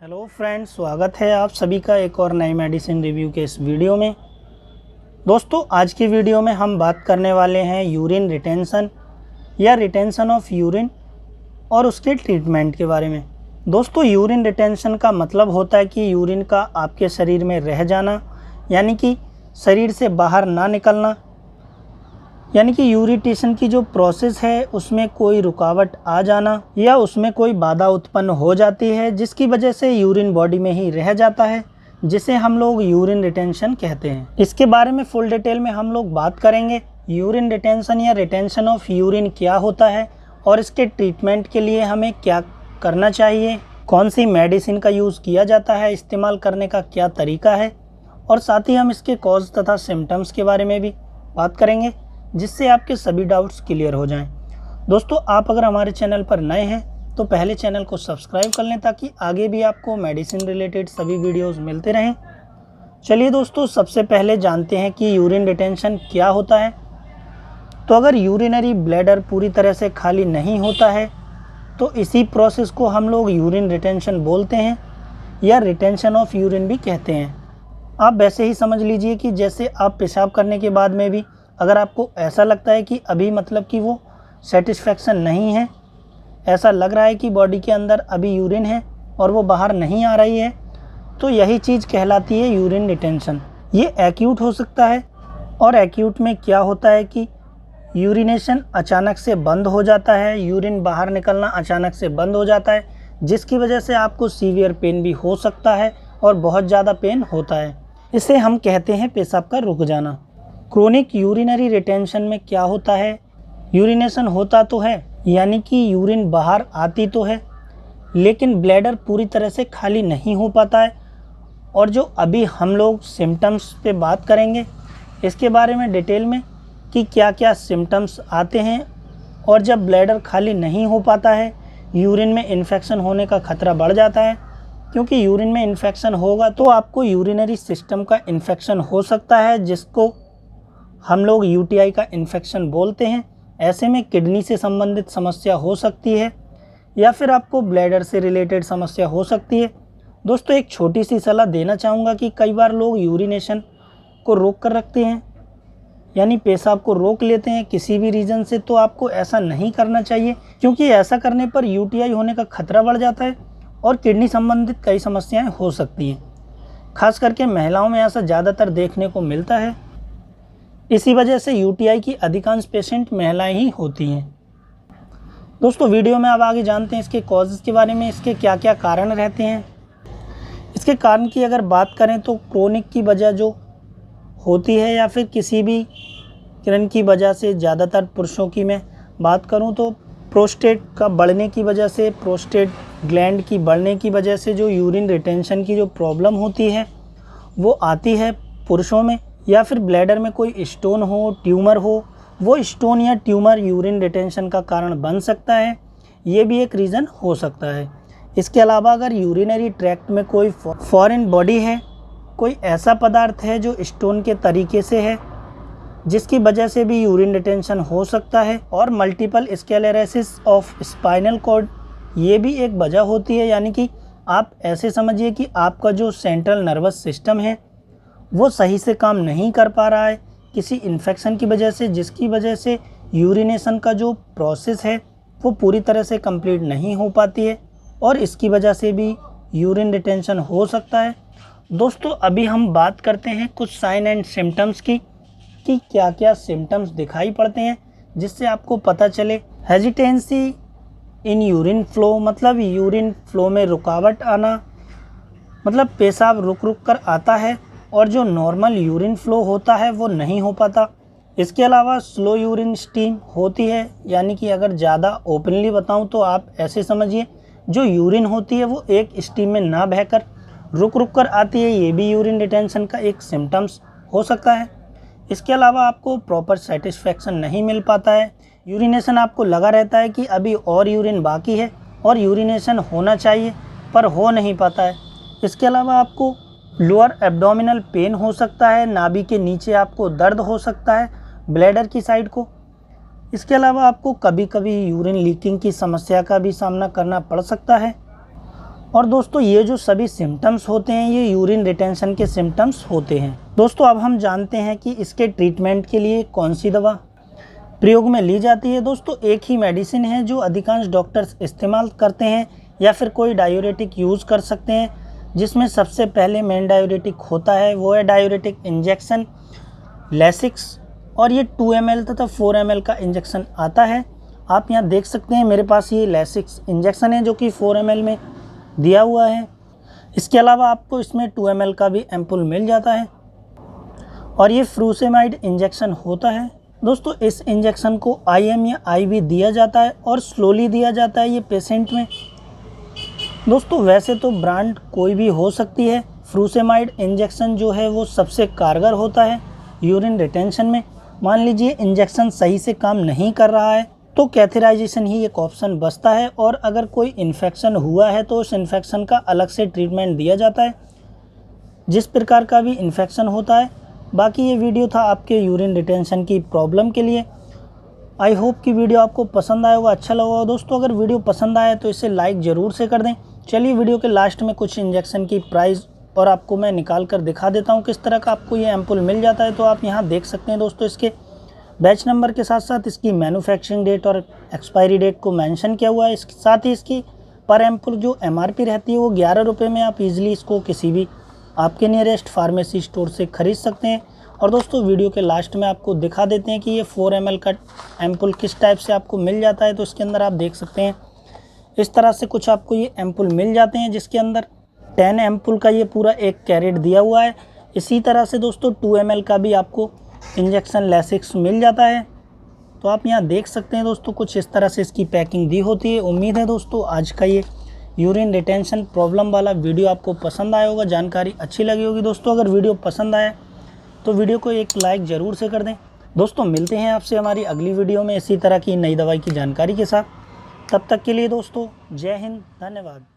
Hello friends, स्वागत है आप सभी का एक और नई मेडिसिन रिव्यू के इस वीडियो में। दोस्तों, आज की वीडियो में हम बात करने वाले हैं यूरिन रिटेंशन या रिटेंशन ऑफ यूरिन और उसके ट्रीटमेंट के बारे में। दोस्तों, यूरिन रिटेंशन का मतलब होता है कि यूरिन का आपके शरीर में रह जाना, यानी कि शरीर से बाहर ना निकलना, यानी कि यूरिटेशन की जो प्रोसेस है उसमें कोई रुकावट आ जाना या उसमें कोई बाधा उत्पन्न हो जाती है, जिसकी वजह से यूरिन बॉडी में ही रह जाता है, जिसे हम लोग यूरिन रिटेंशन कहते हैं। इसके बारे में फुल डिटेल में हम लोग बात करेंगे। यूरिन रिटेंशन या रिटेंशन ऑफ यूरिन क्या होता है और इसके ट्रीटमेंट के लिए हमें क्या करना चाहिए, कौन सी मेडिसिन का यूज़ किया जाता है, इस्तेमाल करने का क्या तरीका है, और साथ ही हम इसके कॉज तथा सिम्टम्स के बारे में भी बात करेंगे, जिससे आपके सभी डाउट्स क्लियर हो जाएं। दोस्तों, आप अगर हमारे चैनल पर नए हैं तो पहले चैनल को सब्सक्राइब कर लें ताकि आगे भी आपको मेडिसिन रिलेटेड सभी वीडियोस मिलते रहें। चलिए दोस्तों, सबसे पहले जानते हैं कि यूरिन रिटेंशन क्या होता है। तो अगर यूरिनरी ब्लैडर पूरी तरह से खाली नहीं होता है तो इसी प्रोसेस को हम लोग यूरिन रिटेंशन बोलते हैं या रिटेंशन ऑफ यूरिन भी कहते हैं। आप वैसे ही समझ लीजिए कि जैसे आप पेशाब करने के बाद में भी अगर आपको ऐसा लगता है कि अभी मतलब कि वो सेटिस्फेक्शन नहीं है, ऐसा लग रहा है कि बॉडी के अंदर अभी यूरिन है और वो बाहर नहीं आ रही है, तो यही चीज़ कहलाती है यूरिन रिटेंशन। ये एक्यूट हो सकता है और एक्यूट में क्या होता है कि यूरिनेशन अचानक से बंद हो जाता है, यूरिन बाहर निकलना अचानक से बंद हो जाता है, जिसकी वजह से आपको सीवियर पेन भी हो सकता है और बहुत ज़्यादा पेन होता है। इसे हम कहते हैं पेशाब का रुक जाना। क्रोनिक यूरिनरी रिटेंशन में क्या होता है, यूरिनेशन होता तो है, यानी कि यूरिन बाहर आती तो है, लेकिन ब्लैडर पूरी तरह से खाली नहीं हो पाता है। और जो अभी हम लोग सिम्टम्स पे बात करेंगे इसके बारे में डिटेल में कि क्या क्या सिम्टम्स आते हैं, और जब ब्लैडर खाली नहीं हो पाता है यूरिन में इन्फेक्शन होने का खतरा बढ़ जाता है, क्योंकि यूरिन में इन्फेक्शन होगा तो आपको यूरिनरी सिस्टम का इन्फेक्शन हो सकता है, जिसको हम लोग यूटीआई का इन्फेक्शन बोलते हैं। ऐसे में किडनी से संबंधित समस्या हो सकती है या फिर आपको ब्लैडर से रिलेटेड समस्या हो सकती है। दोस्तों, एक छोटी सी सलाह देना चाहूँगा कि कई बार लोग यूरिनेशन को रोक कर रखते हैं, यानी पेशाब को रोक लेते हैं किसी भी रीज़न से। तो आपको ऐसा नहीं करना चाहिए, क्योंकि ऐसा करने पर यूटीआई होने का खतरा बढ़ जाता है और किडनी संबंधित कई समस्याएँ हो सकती हैं। खास करके महिलाओं में ऐसा ज़्यादातर देखने को मिलता है। इसी वजह से यूटीआई की अधिकांश पेशेंट महिलाएं ही होती हैं। दोस्तों, वीडियो में अब आगे जानते हैं इसके कॉजेज़ के बारे में, इसके क्या क्या कारण रहते हैं। इसके कारण की अगर बात करें तो क्रोनिक की वजह जो होती है या फिर किसी भी किरण की वजह से, ज़्यादातर पुरुषों की मैं बात करूं तो प्रोस्टेट का बढ़ने की वजह से, प्रोस्टेट ग्लैंड की बढ़ने की वजह से जो यूरिन रिटेंशन की जो प्रॉब्लम होती है वो आती है पुरुषों में। या फिर ब्लैडर में कोई स्टोन हो, ट्यूमर हो, वो स्टोन या ट्यूमर यूरिन रिटेंशन का कारण बन सकता है, ये भी एक रीज़न हो सकता है। इसके अलावा अगर यूरिनरी ट्रैक्ट में कोई फॉरेन बॉडी है, कोई ऐसा पदार्थ है जो स्टोन के तरीके से है, जिसकी वजह से भी यूरिन रिटेंशन हो सकता है। और multiple sclerosis of spinal cord, ये भी एक वजह होती है, यानी कि आप ऐसे समझिए कि आपका जो सेंट्रल नर्वस सिस्टम है वो सही से काम नहीं कर पा रहा है किसी इन्फेक्शन की वजह से, जिसकी वजह से यूरिनेशन का जो प्रोसेस है वो पूरी तरह से कंप्लीट नहीं हो पाती है और इसकी वजह से भी यूरिन रिटेंशन हो सकता है। दोस्तों, अभी हम बात करते हैं कुछ साइन एंड सिम्टम्स की कि क्या क्या सिम्टम्स दिखाई पड़ते हैं, जिससे आपको पता चले। हेजिटेंसी इन यूरिन फ्लो, मतलब यूरिन फ्लो में रुकावट आना, मतलब पेशाब रुक रुक कर आता है और जो नॉर्मल यूरिन फ्लो होता है वो नहीं हो पाता। इसके अलावा स्लो यूरिन स्टीम होती है, यानी कि अगर ज़्यादा ओपनली बताऊं तो आप ऐसे समझिए जो यूरिन होती है वो एक स्टीम में ना बहकर रुक रुक कर आती है, ये भी यूरिन रिटेंशन का एक सिम्टम्स हो सकता है। इसके अलावा आपको प्रॉपर सेटिस्फेक्शन नहीं मिल पाता है, यूरिनेशन आपको लगा रहता है कि अभी और यूरिन बाकी है और यूरिनेशन होना चाहिए पर हो नहीं पाता है। इसके अलावा आपको लोअर एब्डोमिनल पेन हो सकता है, नाभि के नीचे आपको दर्द हो सकता है ब्लैडर की साइड को। इसके अलावा आपको कभी कभी यूरिन लीकिंग की समस्या का भी सामना करना पड़ सकता है। और दोस्तों ये जो सभी सिम्टम्स होते हैं ये यूरिन रिटेंशन के सिम्टम्स होते हैं। दोस्तों अब हम जानते हैं कि इसके ट्रीटमेंट के लिए कौन सी दवा प्रयोग में ली जाती है। दोस्तों एक ही मेडिसिन है जो अधिकांश डॉक्टर्स इस्तेमाल करते हैं या फिर कोई डायूरेटिक यूज़ कर सकते हैं, जिसमें सबसे पहले मेन डायूरेटिक होता है वो है डायूरेटिक इंजेक्शन लैसिक्स, और ये 2 ml तथा 4 ml का इंजेक्शन आता है। आप यहाँ देख सकते हैं मेरे पास ये लैसिक्स इंजेक्शन है जो कि 4 ml में दिया हुआ है। इसके अलावा आपको इसमें 2 ml का भी एम्पुल मिल जाता है और ये फ्रूसेमाइड इंजेक्शन होता है। दोस्तों इस इंजेक्शन को IM या IV दिया जाता है और स्लोली दिया जाता है ये पेशेंट में। दोस्तों वैसे तो ब्रांड कोई भी हो सकती है, फ्रूसेमाइड इंजेक्शन जो है वो सबसे कारगर होता है यूरिन रिटेंशन में। मान लीजिए इंजेक्शन सही से काम नहीं कर रहा है तो कैथेराइजेशन ही एक ऑप्शन बचता है, और अगर कोई इन्फेक्शन हुआ है तो उस इन्फेक्शन का अलग से ट्रीटमेंट दिया जाता है जिस प्रकार का भी इन्फेक्शन होता है। बाकी ये वीडियो था आपके यूरिन रिटेंशन की प्रॉब्लम के लिए। आई होप कि वीडियो आपको पसंद आया होगा, अच्छा लगा होगा। दोस्तों अगर वीडियो पसंद आया तो इसे लाइक ज़रूर से कर दें। चलिए वीडियो के लास्ट में कुछ इंजेक्शन की प्राइस और आपको मैं निकाल कर दिखा देता हूँ किस तरह का आपको ये एम्पुल मिल जाता है। तो आप यहाँ देख सकते हैं दोस्तों इसके बैच नंबर के साथ साथ इसकी मैन्युफैक्चरिंग डेट और एक्सपायरी डेट को मेंशन किया हुआ है। इसके साथ ही इसकी पर एम्पुल जो MRP रहती है वो 11 रुपये में आप इजीली इसको किसी भी आपके नियरेस्ट फार्मेसी स्टोर से ख़रीद सकते हैं। और दोस्तों वीडियो के लास्ट में आपको दिखा देते हैं कि ये 4 ml का एम्पुल किस टाइप से आपको मिल जाता है। तो इसके अंदर आप देख सकते हैं इस तरह से कुछ आपको ये एम्पुल मिल जाते हैं, जिसके अंदर 10 एम्पुल का ये पूरा एक कैरेट दिया हुआ है। इसी तरह से दोस्तों 2 ml का भी आपको इंजेक्शन लैसिक्स मिल जाता है। तो आप यहाँ देख सकते हैं दोस्तों कुछ इस तरह से इसकी पैकिंग दी होती है। उम्मीद है दोस्तों आज का ये यूरिन रिटेंशन प्रॉब्लम वाला वीडियो आपको पसंद आया होगा, जानकारी अच्छी लगी होगी। दोस्तों अगर वीडियो पसंद आया तो वीडियो को एक लाइक ज़रूर से कर दें। दोस्तों मिलते हैं आपसे हमारी अगली वीडियो में इसी तरह की नई दवाई की जानकारी के साथ। तब तक के लिए दोस्तों जय हिंद, धन्यवाद।